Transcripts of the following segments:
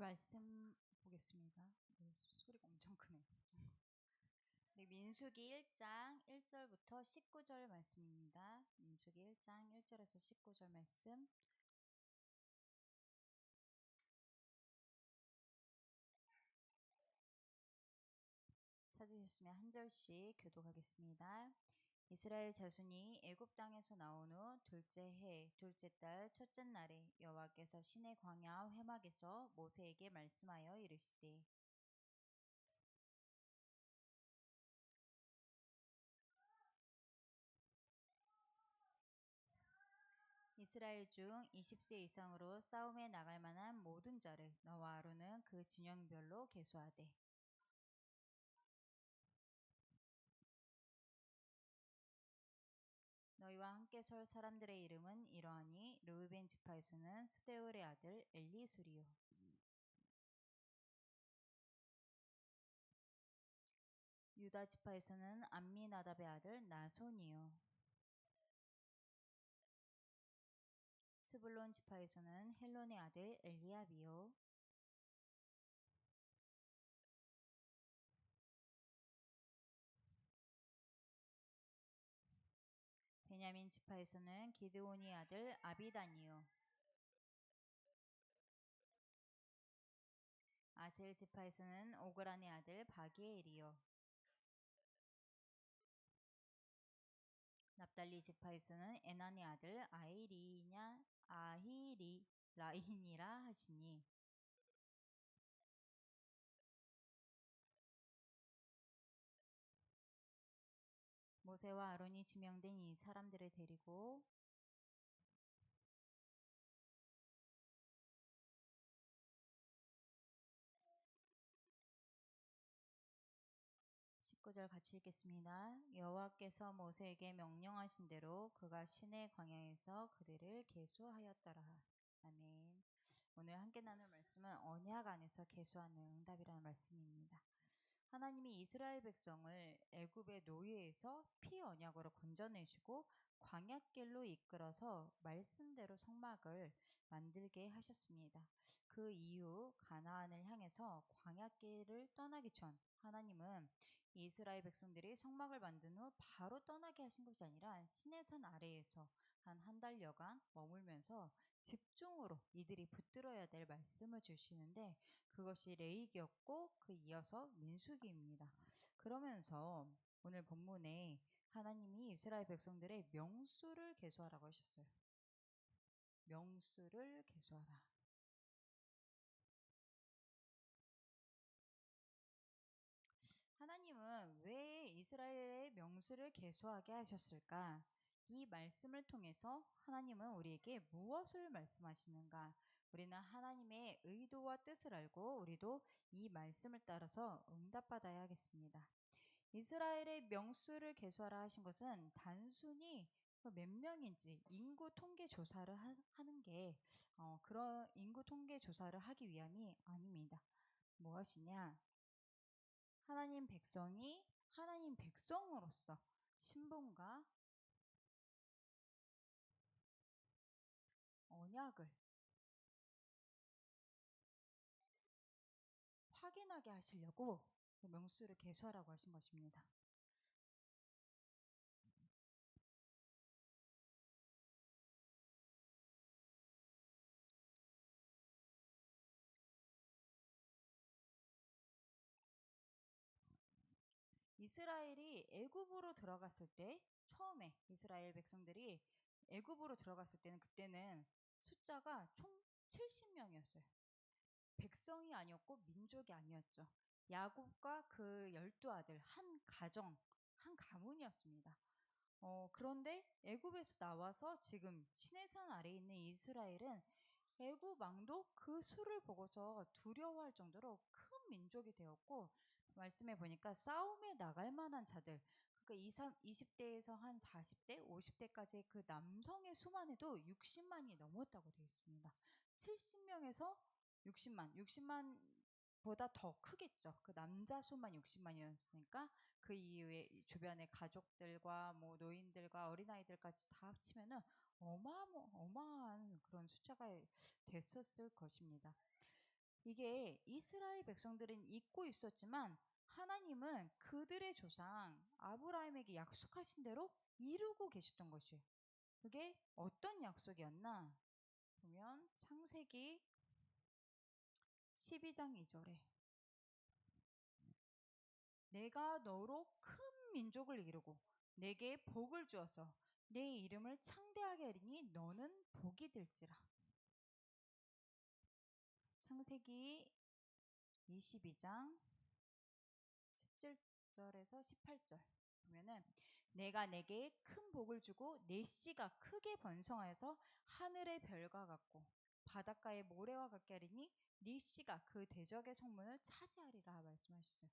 말씀 보겠습니다. 네, 소리가 엄청 크네요. 네, 민수기 1장 1절부터 19절 말씀입니다. 민수기 1장 1절에서 19절 말씀. 찾으셨으면 한 절씩 교독하겠습니다. 이스라엘 자손이 애굽 땅에서 나온 후 둘째 해 둘째 달 첫째 날에 여호와께서 시내 광야 회막에서 모세에게 말씀하여 이르시되 이스라엘 중 20세 이상으로 싸움에 나갈 만한 모든 자를 너와 아론은 그 진영별로 계수하되 너희와 함께 설 사람들의 이름은 이러하니 르우벤 지파에서는 스데울의 아들 엘리수리요 유다 지파에서는 암미나답의 아들 나손이요 스불론 지파에서는 헬론의 아들 엘리압이요 베냐민 지파에서는 기드온의 아들 아비단이요 아셀 지파에서는 오그란의 아들 바기엘이요 납달리 지파에서는 에난의 아들 아히리 라인이라 하시니 모세와 아론이 지명된 이 사람들을 데리고 19절 같이 읽겠습니다. 여호와께서 모세에게 명령하신 대로 그가 시내 광야에서 그들을 계수하였더라. 아멘. 오늘 함께 나눌 말씀은 언약 안에서 계수하는 응답이라는 말씀입니다. 하나님이 이스라엘 백성을 애굽의 노예에서 피언약으로 건져내시고 광야길로 이끌어서 말씀대로 성막을 만들게 하셨습니다. 그 이후 가나안을 향해서 광야길을 떠나기 전 하나님은 이스라엘 백성들이 성막을 만든 후 바로 떠나게 하신 것이 아니라 시내산 아래에서 한 달여간 머물면서 집중으로 이들이 붙들어야 될 말씀을 주시는데 그것이 레위기였고 그 이어서 민수기입니다. 그러면서 오늘 본문에 하나님이 이스라엘 백성들의 명수를 계수하라고 하셨어요. 명수를 계수하라. 하나님은 왜 이스라엘의 명수를 계수하게 하셨을까? 이 말씀을 통해서 하나님은 우리에게 무엇을 말씀하시는가? 우리는 하나님의 의도와 뜻을 알고 우리도 이 말씀을 따라서 응답받아야 하겠습니다. 이스라엘의 명수를 계수하라 하신 것은 단순히 몇 명인지 인구 통계 조사를 하는 게 그런 인구 통계 조사를 하기 위함이 아닙니다. 무엇이냐? 하나님 백성이 하나님 백성으로서 신분과 언약을 확인하게 하시려고 명수를 계수하라고 하신 것입니다. 이스라엘이 애굽으로 들어갔을 때 처음에 이스라엘 백성들이 애굽으로 들어갔을 때는 그때는 숫자가 총 70명이었어요. 백성이 아니었고 민족이 아니었죠. 야곱과 그 12아들 한 가정, 한 가문이었습니다. 그런데 애굽에서 나와서 지금 시내산 아래에 있는 이스라엘은 애굽 왕도 그 수를 보고서 두려워할 정도로 큰 민족이 되었고 말씀해 보니까 싸움에 나갈 만한 자들 그러니까 20대에서 한 40대, 50대까지의 그 남성의 수만 해도 60만이 넘었다고 되어 있습니다. 70명에서 60만 보다 더 크겠죠. 그 남자 수만 60만이었으니까 그 이후에 주변의 가족들과 뭐 노인들과 어린아이들까지 다 합치면은 어마어마한 그런 숫자가 됐었을 것입니다. 이게 이스라엘 백성들은 잊고 있었지만 하나님은 그들의 조상 아브라함에게 약속하신 대로 이루고 계셨던 것이에요. 그게 어떤 약속이었나? 보면 창세기 12장 2절에 내가 너로 큰 민족을 이루고 내게 복을 주어서 내 이름을 창대하게 하리니 너는 복이 될지라. 창세기 22장 17절에서 18절 보면은 내가 내게 큰 복을 주고 내 씨가 크게 번성하여서 하늘의 별과 같고 바닷가의 모래와 같게 하리니 네 씨가 그 대적의 성문을 차지하리라 말씀하셨어요.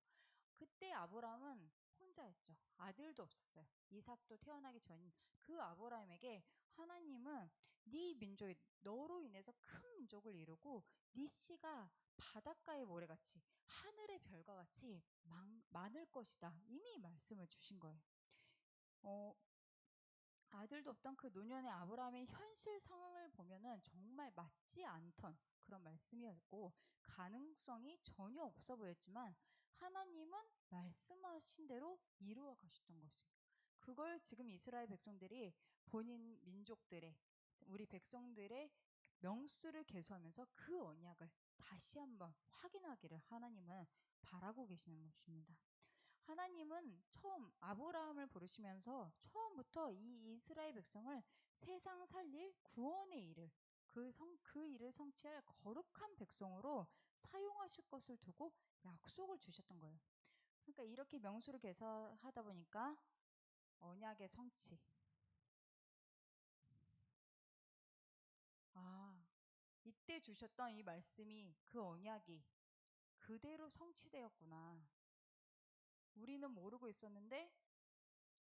그때 아브라함은 혼자였죠. 아들도 없었어요. 이삭도 태어나기 전인 그 아브라함에게 하나님은 네 민족이 너로 인해서 큰 민족을 이루고 네 씨가 바닷가의 모래같이 하늘의 별과 같이 많을 것이다. 이미 말씀을 주신 거예요. 어, 아들도 없던 그 노년의 아브라함의 현실 상황을 보면은 정말 맞지 않던 그런 말씀이었고 가능성이 전혀 없어 보였지만 하나님은 말씀하신 대로 이루어 가셨던 것이에요. 그걸 지금 이스라엘 백성들이 본인 민족들의 우리 백성들의 명수를 계수하면서 그 언약을 다시 한번 확인하기를 하나님은 바라고 계시는 것입니다. 하나님은 처음 아브라함을 부르시면서 처음부터 이 이스라엘 백성을 세상 살릴 구원의 일을 그 일을 성취할 거룩한 백성으로 사용하실 것을 두고 약속을 주셨던 거예요. 그러니까 이렇게 명수를 계산하다 보니까 언약의 성취. 아, 이때 주셨던 이 말씀이 그 언약이 그대로 성취되었구나. 우리는 모르고 있었는데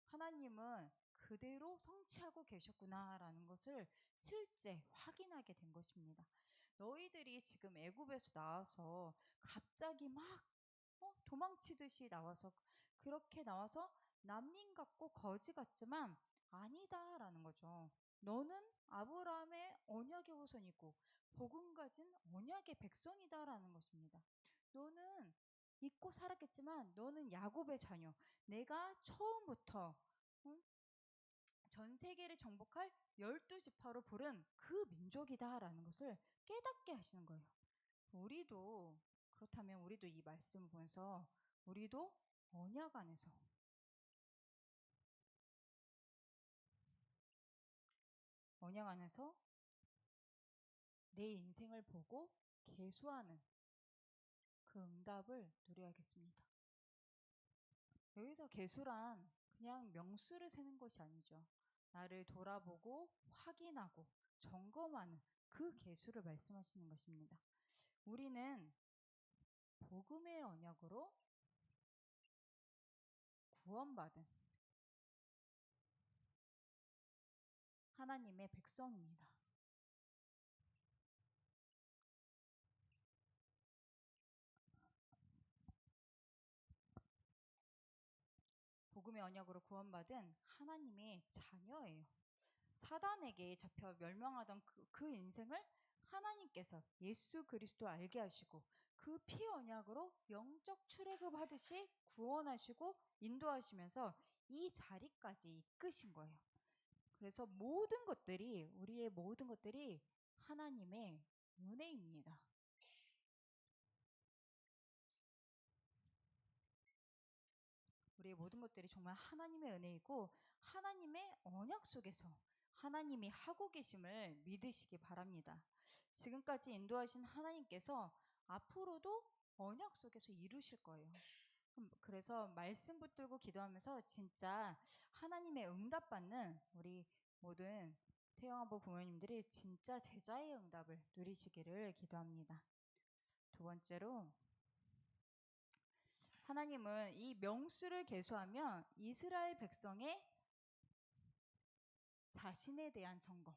하나님은 그대로 성취하고 계셨구나라는 것을 실제 확인하게 된 것입니다. 너희들이 지금 애굽에서 나와서 갑자기 막 도망치듯이 나와서 그렇게 나와서 난민 같고 거지 같지만 아니다라는 거죠. 너는 아브라함의 언약의 후손이고 복음 가진 언약의 백성이다라는 것입니다. 너는 잊고 살았겠지만 너는 야곱의 자녀. 내가 처음부터 응? 전 세계를 정복할 12지파로 부른 그 민족이다라는 것을 깨닫게 하시는 거예요. 우리도 그렇다면 우리도 이 말씀을 보면서 우리도 언약 안에서 언약 안에서 내 인생을 보고 계수하는 그 응답을 누려야겠습니다. 여기서 계수란 그냥 명수를 세는 것이 아니죠. 나를 돌아보고 확인하고 점검하는 그 계수를 말씀하시는 것입니다. 우리는 복음의 언약으로 구원받은 하나님의 백성입니다. 복음의 언약으로 구원받은 하나님의 자녀예요. 사단에게 잡혀 멸망하던 그 인생을 하나님께서 예수 그리스도 알게 하시고 그 피 언약으로 영적 출애굽 하듯이 구원하시고 인도하시면서 이 자리까지 이끄신 거예요. 그래서 모든 것들이 우리의 모든 것들이 하나님의 은혜입니다. 우리의 모든 것들이 정말 하나님의 은혜이고 하나님의 언약 속에서 하나님이 하고 계심을 믿으시기 바랍니다. 지금까지 인도하신 하나님께서 앞으로도 언약 속에서 이루실 거예요. 그래서 말씀 붙들고 기도하면서 진짜 하나님의 응답받는 우리 모든 태영아부 부모님들이 진짜 제자의 응답을 누리시기를 기도합니다. 두 번째로 하나님은 이 명수를 계수하면 이스라엘 백성의 자신에 대한 점검,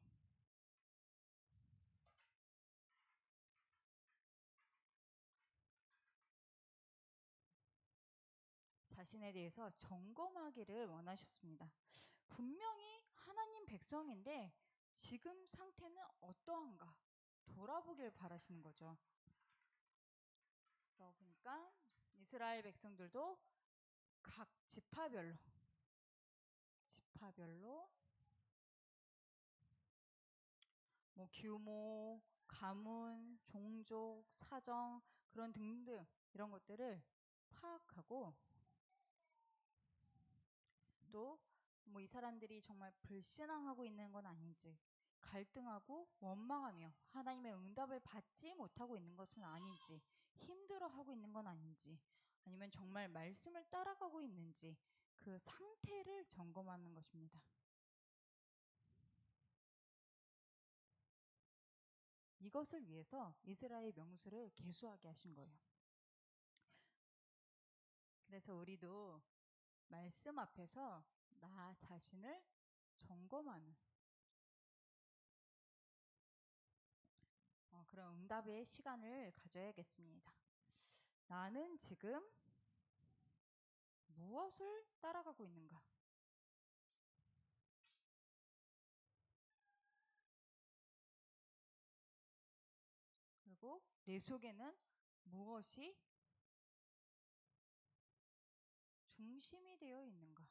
자신에 대해서 점검하기를 원하셨습니다. 분명히 하나님 백성인데 지금 상태는 어떠한가 돌아보길 바라시는 거죠. 그래서 보니까 이스라엘 백성들도 각 지파별로 뭐 규모, 가문, 종족, 사정 그런 등등 이런 것들을 파악하고 또 뭐 이 사람들이 정말 불신앙하고 있는 건 아닌지 갈등하고 원망하며 하나님의 응답을 받지 못하고 있는 것은 아닌지 힘들어하고 있는 건 아닌지 아니면 정말 말씀을 따라가고 있는지 그 상태를 점검하는 것입니다. 이것을 위해서 이스라엘 명수를 계수하게 하신 거예요. 그래서 우리도 말씀 앞에서 나 자신을 점검하는 그런 응답의 시간을 가져야겠습니다. 나는 지금 무엇을 따라가고 있는가? 그리고 내 속에는 무엇이 중심이 되어 있는가?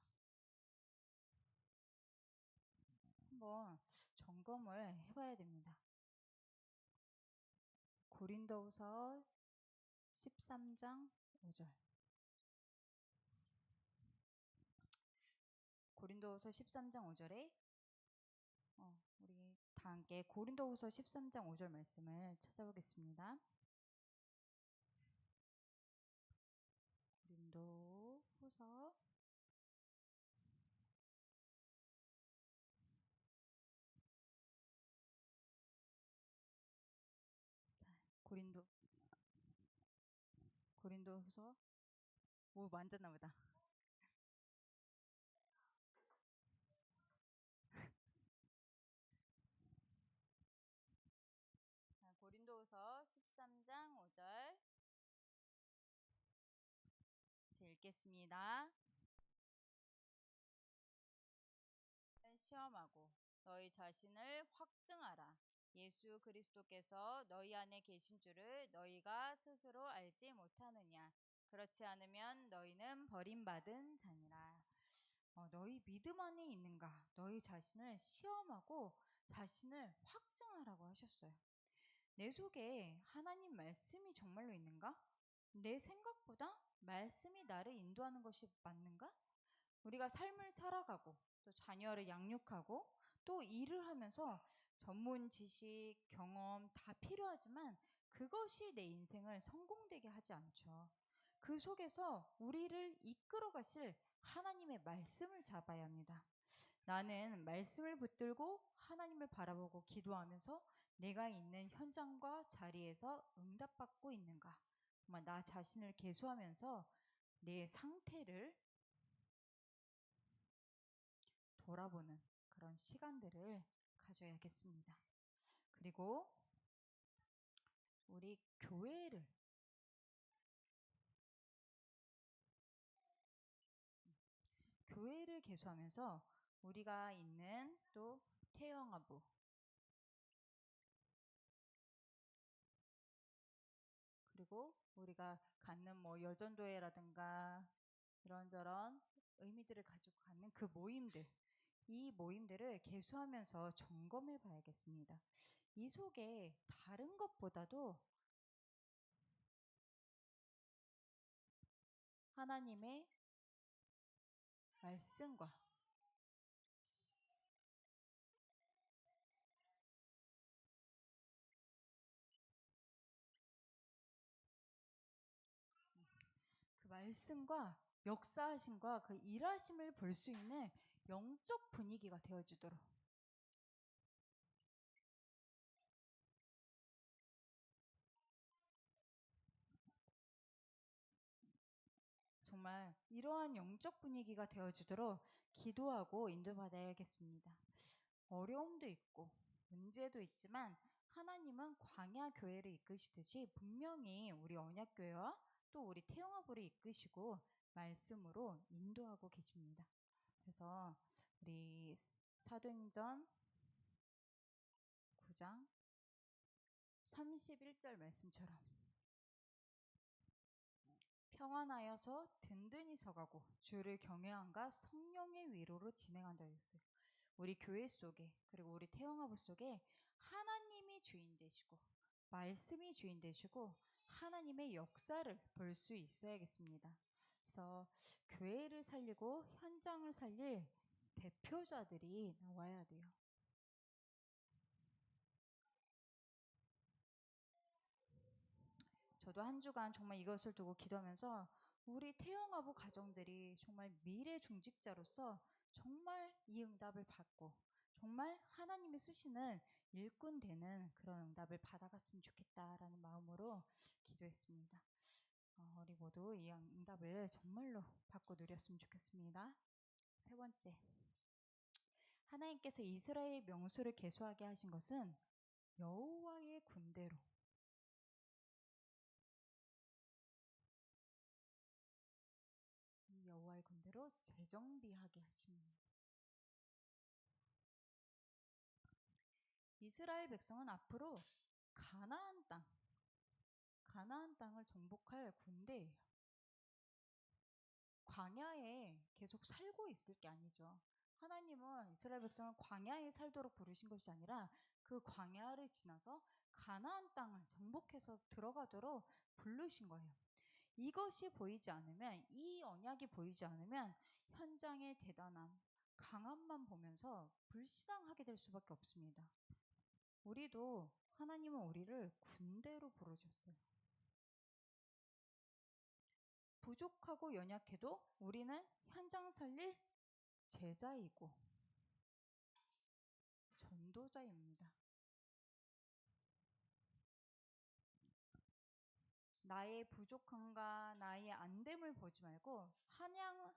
한번 점검을 해봐야 됩니다. 고린도후서 13장 5절. 고린도후서 13장 5절에 우리 다 함께 고린도후서 13장 5절 말씀을 찾아보겠습니다. 고린도후서 고린도후서 오 완전나 보다. 고린도후서 13장 5절 읽겠습니다. 시험하고 너희 자신을 확증하라. 예수 그리스도께서 너희 안에 계신 줄을 너희가 스스로 알지 못하느냐. 그렇지 않으면 너희는 버림받은 자니라. 너희 믿음 안에 있는가? 너희 자신을 시험하고 자신을 확증하라고 하셨어요. 내 속에 하나님 말씀이 정말로 있는가? 내 생각보다 말씀이 나를 인도하는 것이 맞는가? 우리가 삶을 살아가고 또 자녀를 양육하고 또 일을 하면서 전문 지식, 경험 다 필요하지만 그것이 내 인생을 성공되게 하지 않죠. 그 속에서 우리를 이끌어 가실 하나님의 말씀을 잡아야 합니다. 나는 말씀을 붙들고 하나님을 바라보고 기도하면서 내가 있는 현장과 자리에서 응답받고 있는가? 정말 나 자신을 계수하면서 내 상태를 돌아보는 그런 시간들을 가져야겠습니다. 그리고 우리 교회를 계수하면서 우리가 있는 또 태영아부 그리고 우리가 갖는 뭐 여전도회라든가 이런저런 의미들을 가지고 가는 그 모임들 이 모임들을 계수하면서 점검해 봐야겠습니다. 이 속에 다른 것보다도 하나님의 말씀과 그 말씀과 역사하심과 그 일하심을 볼 수 있는 영적 분위기가 되어주도록 정말 이러한 영적 분위기가 되어주도록 기도하고 인도받아야겠습니다. 어려움도 있고 문제도 있지만 하나님은 광야 교회를 이끄시듯이 분명히 우리 언약교회와 또 우리 태영아부를 이끄시고 말씀으로 인도하고 계십니다. 그래서 우리 사도행전 9장 31절 말씀처럼 평안하여서 든든히 서가고 주를 경외함과 성령의 위로로 진행한다 했어요. 우리 교회 속에 그리고 우리 태영아부 속에 하나님이 주인 되시고 말씀이 주인 되시고 하나님의 역사를 볼 수 있어야겠습니다. 그래서 교회를 살리고 현장을 살릴 대표자들이 나와야 돼요. 저도 한 주간 정말 이것을 두고 기도하면서 우리 태영아부 가정들이 정말 미래 중직자로서 정말 이 응답을 받고 정말 하나님이 쓰시는 일꾼 되는 그런 응답을 받아갔으면 좋겠다라는 마음으로 기도했습니다. 우리 모두 이 응답을 정말로 받고 누렸으면 좋겠습니다. 세 번째, 하나님께서 이스라엘 명수를 계수하게 하신 것은 여호와의 군대로 여호와의 군대로 재정비하게 하십니다. 이스라엘 백성은 앞으로 가나안 땅을 정복할 군대예요. 광야에 계속 살고 있을 게 아니죠. 하나님은 이스라엘 백성을 광야에 살도록 부르신 것이 아니라 그 광야를 지나서 가나안 땅을 정복해서 들어가도록 부르신 거예요. 이것이 보이지 않으면, 이 언약이 보이지 않으면 현장의 대단함, 강함만 보면서 불신앙하게 될 수밖에 없습니다. 우리도 하나님은 우리를 군대로 부르셨어요. 부족하고 연약해도 우리는 현장 살릴 제자이고 전도자입니다. 나의 부족함과 나의 안됨을 보지 말고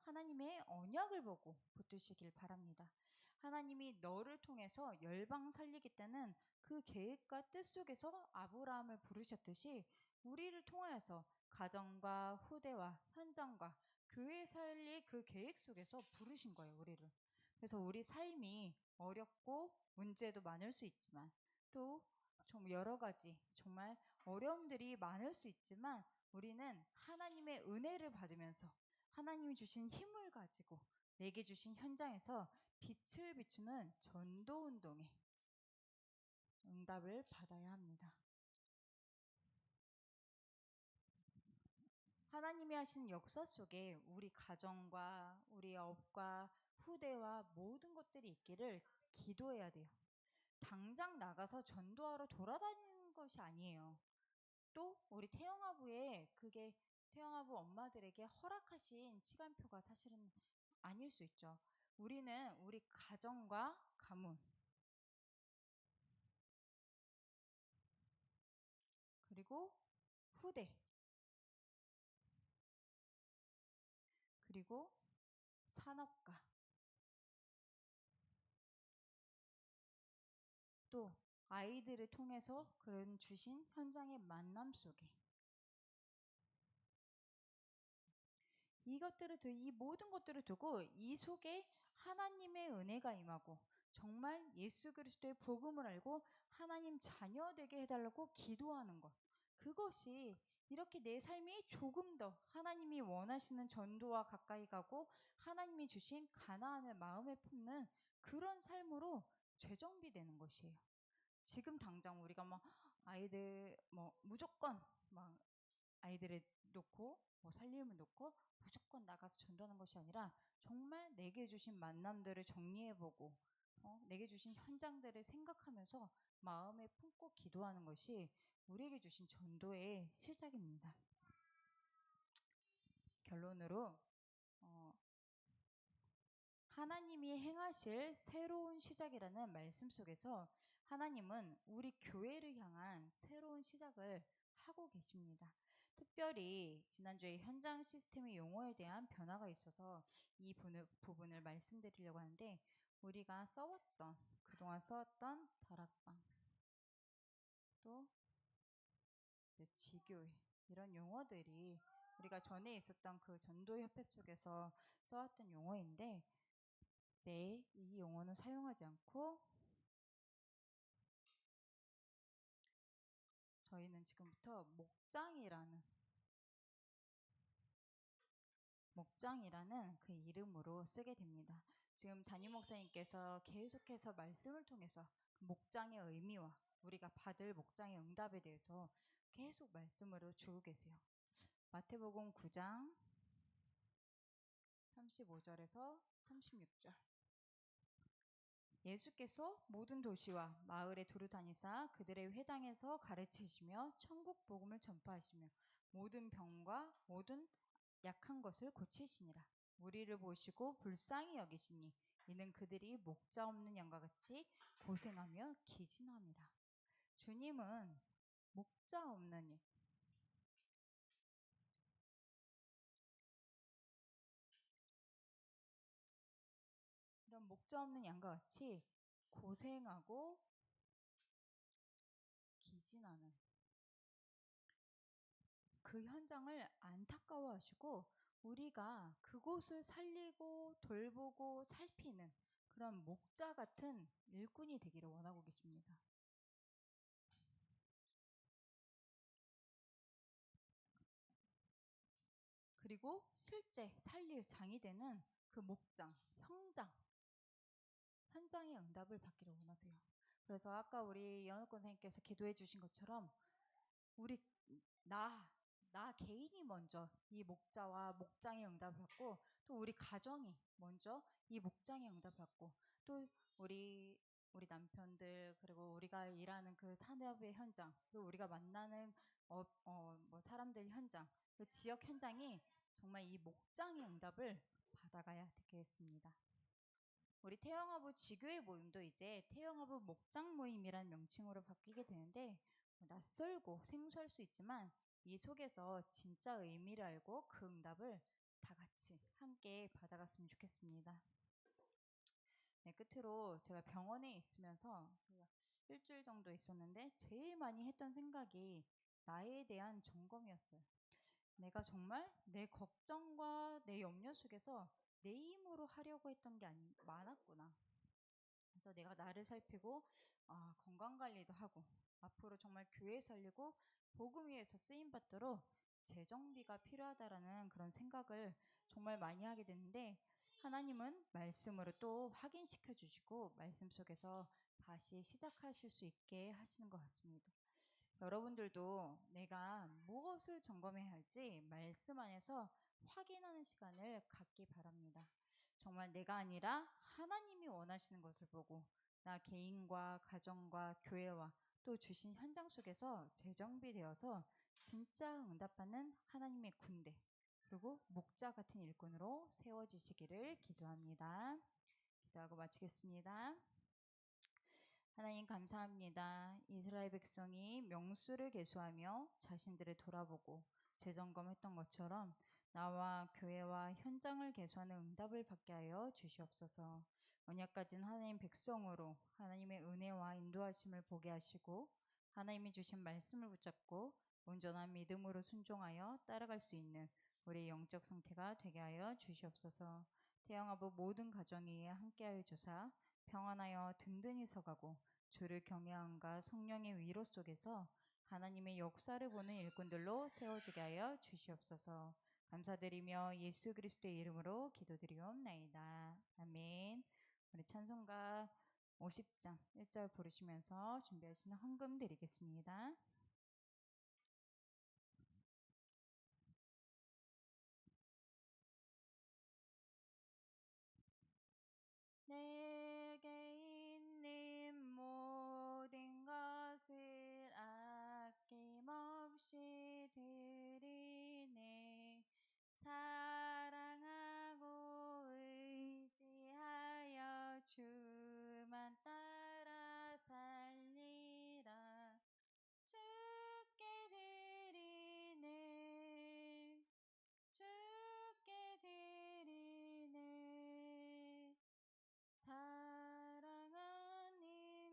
하나님의 언약을 보고 붙드시길 바랍니다. 하나님이 너를 통해서 열방 살리겠다는 그 계획과 뜻 속에서 아브라함을 부르셨듯이 우리를 통하여서 가정과 후대와 현장과 교회 살릴 그 계획 속에서 부르신 거예요, 우리를. 그래서 우리 삶이 어렵고 문제도 많을 수 있지만 또 좀 여러 가지 정말 어려움들이 많을 수 있지만 우리는 하나님의 은혜를 받으면서 하나님이 주신 힘을 가지고 내게 주신 현장에서 빛을 비추는 전도 운동에 응답을 받아야 합니다. 하나님이 하신 역사 속에 우리 가정과 우리 업과 후대와 모든 것들이 있기를 기도해야 돼요. 당장 나가서 전도하러 돌아다니는 것이 아니에요. 또 우리 태영아부에 그게 태영아부 엄마들에게 허락하신 시간표가 사실은 아닐 수 있죠. 우리는 우리 가정과 가문 그리고 후대 그리고 산업가 또 아이들을 통해서 그런 주신 현장의 만남 속에 이 모든 것들을 두고 이 속에 하나님의 은혜가 임하고 정말 예수 그리스도의 복음을 알고 하나님 자녀 되게 해달라고 기도하는 것. 그것이 이렇게 내 삶이 조금 더 하나님이 원하시는 전도와 가까이 가고 하나님이 주신 가나안을 마음에 품는 그런 삶으로 재정비되는 것이에요. 지금 당장 우리가 막 아이들 무조건 막 아이들을 놓고 살림을 놓고 무조건 나가서 전도하는 것이 아니라 정말 내게 주신 만남들을 정리해보고 내게 주신 현장들을 생각하면서 마음에 품고 기도하는 것이 우리에게 주신 전도의 시작입니다. 결론으로 하나님이 행하실 새로운 시작이라는 말씀 속에서 하나님은 우리 교회를 향한 새로운 시작을 하고 계십니다. 특별히 지난주에 현장 시스템의 용어에 대한 변화가 있어서 이 부분을 말씀드리려고 하는데 우리가 그동안 써왔던 다락방 또 지교회 이런 용어들이 우리가 전에 있었던 그 전도협회 속에서 써왔던 용어인데 이제 이 용어는 사용하지 않고 저희는 지금부터 목장이라는 목장이라는 그 이름으로 쓰게 됩니다. 지금 담임 목사님께서 계속해서 말씀을 통해서 목장의 의미와 우리가 받을 목장의 응답에 대해서 계속 말씀으로 주고 계세요. 마태복음 9장 35절에서 36절. 예수께서 모든 도시와 마을에 두루 다니사 그들의 회당에서 가르치시며 천국 복음을 전파하시며 모든 병과 모든 약한 것을 고치시니라. 무리를 보시고 불쌍히 여기시니 이는 그들이 목자 없는 양과 같이 고생하며 기진함이라. 주님은 목자 없는 양, 이런 목자 없는 양과 같이 고생하고 기진하는 그 현장을 안타까워하시고 우리가 그곳을 살리고 돌보고 살피는 그런 목자 같은 일꾼이 되기를 원하고 계십니다. 그리고 실제 살릴 장이 되는 그 목장, 현장의 응답을 받기를 원하세요. 그래서 아까 우리 연옥 권사님께서 기도해 주신 것처럼 우리 나 개인이 먼저 이 목자와 목장의 응답을 받고 또 우리 가정이 먼저 이 목장의 응답을 받고 또 우리 남편들 그리고 우리가 일하는 그 산업의 현장 또 우리가 만나는 뭐 사람들 현장 그 지역 현장이 정말 이 목장의 응답을 받아가야 되겠습니다. 우리 태영아부 지교회 모임도 이제 태영아부 목장 모임이라는 명칭으로 바뀌게 되는데 낯설고 생소할 수 있지만 이 속에서 진짜 의미를 알고 그 응답을 다 같이 함께 받아갔으면 좋겠습니다. 네, 끝으로 제가 병원에 있으면서 제가 일주일 정도 있었는데 제일 많이 했던 생각이 나에 대한 점검이었어요. 내가 정말 내 걱정과 내 염려 속에서 내 힘으로 하려고 했던 게 많았구나. 그래서 내가 나를 살피고 건강관리도 하고 앞으로 정말 교회 살리고 복음 위에서 쓰임받도록 재정비가 필요하다라는 그런 생각을 정말 많이 하게 되는데 하나님은 말씀으로 또 확인시켜 주시고 말씀 속에서 다시 시작하실 수 있게 하시는 것 같습니다. 여러분들도 내가 무엇을 점검해야 할지 말씀 안에서 확인하는 시간을 갖기 바랍니다. 정말 내가 아니라 하나님이 원하시는 것을 보고 나 개인과 가정과 교회와 또 주신 현장 속에서 재정비되어서 진짜 응답받는 하나님의 군대 그리고 목자 같은 일꾼으로 세워지시기를 기도합니다. 기도하고 마치겠습니다. 하나님 감사합니다. 이스라엘 백성이 명수를 계수하며 자신들을 돌아보고 재점검했던 것처럼 나와 교회와 현장을 계수하는 응답을 받게 하여 주시옵소서. 언약 가진 하나님 백성으로 하나님의 은혜와 인도하심을 보게 하시고 하나님이 주신 말씀을 붙잡고 온전한 믿음으로 순종하여 따라갈 수 있는 우리의 영적 상태가 되게 하여 주시옵소서. 태영아부 모든 가정이 함께하여 주사 평안하여 든든히 서가고 주를 경외함과 성령의 위로 속에서 하나님의 역사를 보는 일꾼들로 세워지게 하여 주시옵소서. 감사드리며 예수 그리스도의 이름으로 기도드리옵나이다. 아멘. 우리 찬송가 50장 1절 부르시면서 준비하시는 헌금 드리겠습니다. 내게 있는 모든 것을 아낌없이 드리네. 사랑하고 의지하여 주만 따라 살리라. 주께 드리네. 주께 드리네. 사랑하는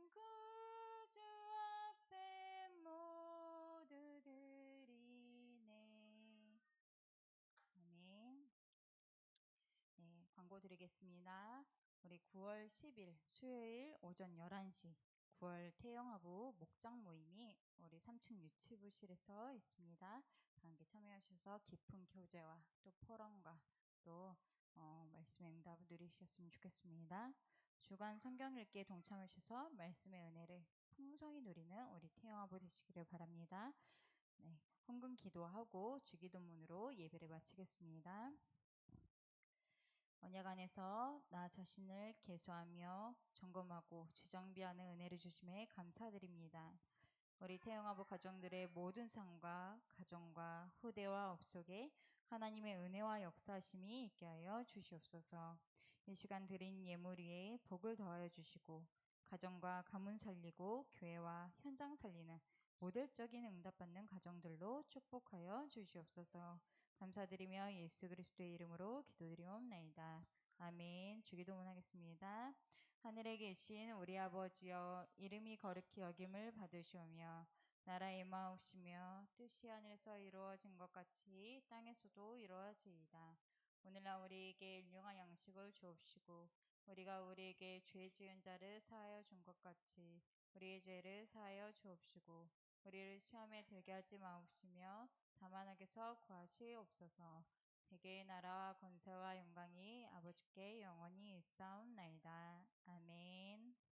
구주 앞에 모두 드리네. 아멘. 네, 광고 드리겠습니다. 우리 9월 10일 수요일 오전 11시 9월 태영하부 목장 모임이 우리 3층 유치부실에서 있습니다. 다 함께 참여하셔서 깊은 교제와 또 포럼과 또 말씀의 응답을 누리셨으면 좋겠습니다. 주간 성경 읽기에 동참하셔서 말씀의 은혜를 풍성히 누리는 우리 태영아부 되시기를 바랍니다. 네, 헌금 기도하고 주기도문으로 예배를 마치겠습니다. 언약 안에서 나 자신을 계수하며 점검하고 재정비하는 은혜를 주심에 감사드립니다. 우리 태영아부 가정들의 모든 삶과 가정과 후대와 업속에 하나님의 은혜와 역사하심이 있게 하여 주시옵소서. 이 시간 드린 예물 위에 복을 더하여 주시고 가정과 가문 살리고 교회와 현장 살리는 모델적인 응답받는 가정들로 축복하여 주시옵소서. 감사드리며 예수 그리스도의 이름으로 기도드리옵나이다. 아멘. 주기도문 하겠습니다. 하늘에 계신 우리 아버지여, 이름이 거룩히 여김을 받으시오며 나라 임하옵시며 뜻이 하늘에서 이루어진 것 같이 땅에서도 이루어지이다. 오늘날 우리에게 일용할 양식을 주옵시고 우리가 우리에게 죄 지은 자를 사하여 준 것 같이 우리의 죄를 사하여 주옵시고 우리를 시험에 들게 하지 마옵시며 다만 악에서 구하시옵소서. 대개의 나라와 권세와 영광이 아버지께 영원히 있사옵나이다. 아멘.